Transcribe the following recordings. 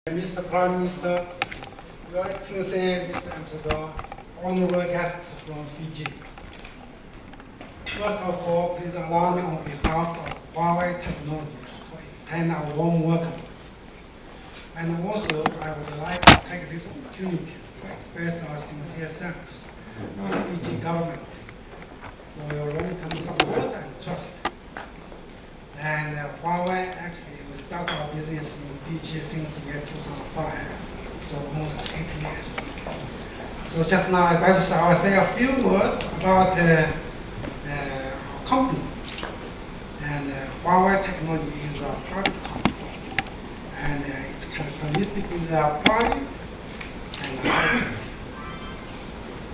Mr. Prime Minister, Your Excellency, Mr. Ambassador, honorable guests from Fiji. First of all, please allow me on behalf of Huawei Technology to extend our warm welcome. And also, I would like to take this opportunity to express our sincere thanks to the Fiji government for your long-term support and trust. And Huawei actually, we started our business in Fiji since the year 2005, so almost 8 years. So just now, I will say a few words about our company. And Huawei Technology is a private company, and its characteristic is private and high-tech.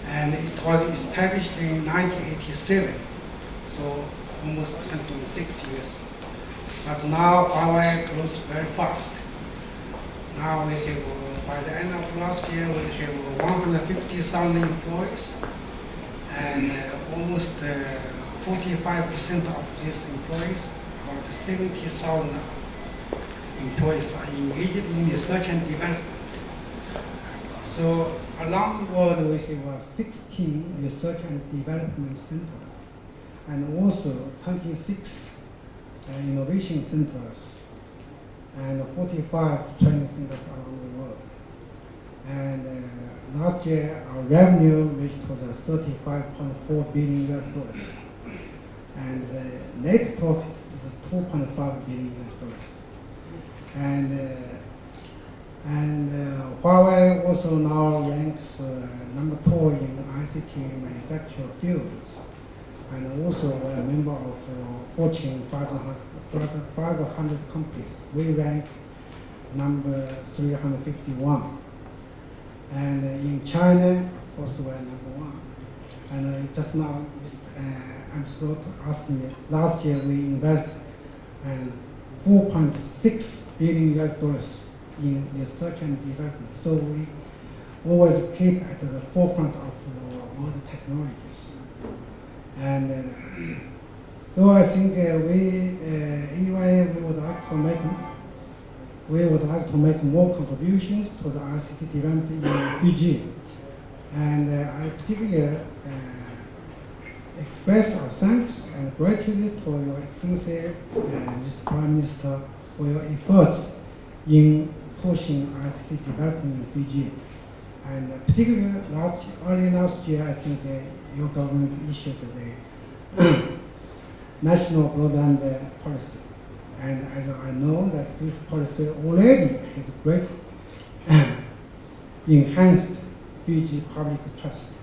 And it was established in 1987, so almost 26 years. But now Huawei grows very fast. Now we have, by the end of last year, we have 150,000 employees, and almost 45% of these employees, about 70,000 employees, are engaged in research and development. So around the world, we have 16 research and development centers, and also 26 innovation centers, and 45 training centers around the world. And last year, our revenue reached $35.4 billion, and the net profit is $2.5 billion. And Huawei also now ranks number 2 in ICT manufacturing fields, and also we're a member of Fortune 500 companies. We rank number 351. And in China, also we're number 1. And just now, I'm sort of asking you, last year we invested $4.6 billion in research and development. So we always keep at the forefront of all the technologies. And so I think anyway, we would like to make more contributions to the ICT development in Fiji. And I particularly express our thanks and gratitude to Your Excellency Mr. Prime Minister for your efforts in pushing ICT development in Fiji. And particularly early last year, I think your government issued the national broadband policy. And as I know that this policy already has great enhanced Fiji public trust.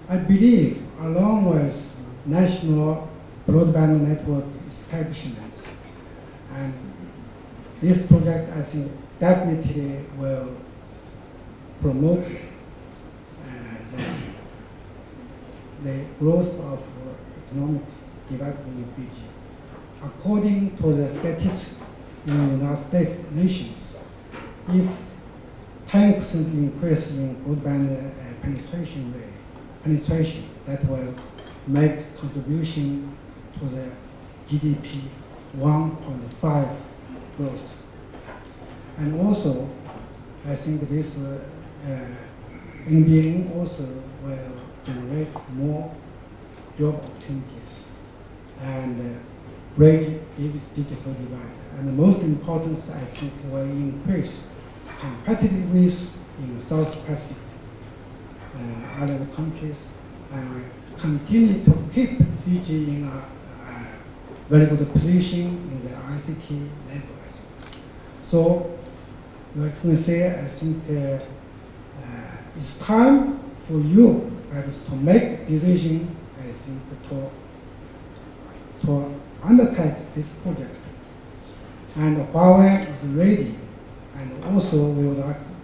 I believe, along with national broadband network establishments, and this project, I think, definitely will promote the growth of economic development in Fiji. According to the statistics in the United States nations, if 10% increase in broadband penetration, that will make contribution to the GDP 1.5 growth. And also, I think this NBN also will generate more job opportunities and bridge digital divide. And the most important, I think, will increase competitiveness in South Pacific island countries and continue to keep Fiji in a very good position in the ICT level. So, I can say, I think it's time for you to make decision, I think, to undertake this project. And Huawei is ready, and also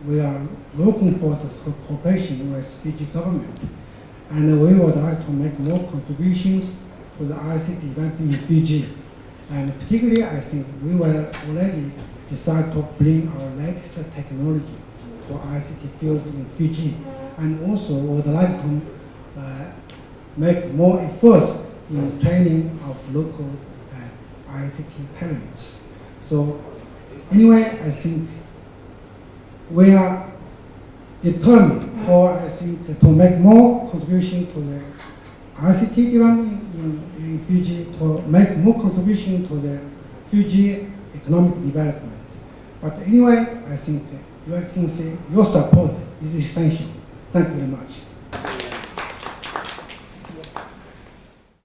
we are looking forward to cooperation with Fiji government, and we would like to make more contributions to the ICT development in Fiji. And particularly, I think we will already decide to bring our latest technology to ICT fields in Fiji, and also would like to make more efforts in training of local ICT talents. So anyway, I think we are determined for, I think, to make more contribution to the ICT development in Fiji, to make more contribution to the Fiji economic development. But anyway, I think Your Excellency, your support is essential. Thank you very much.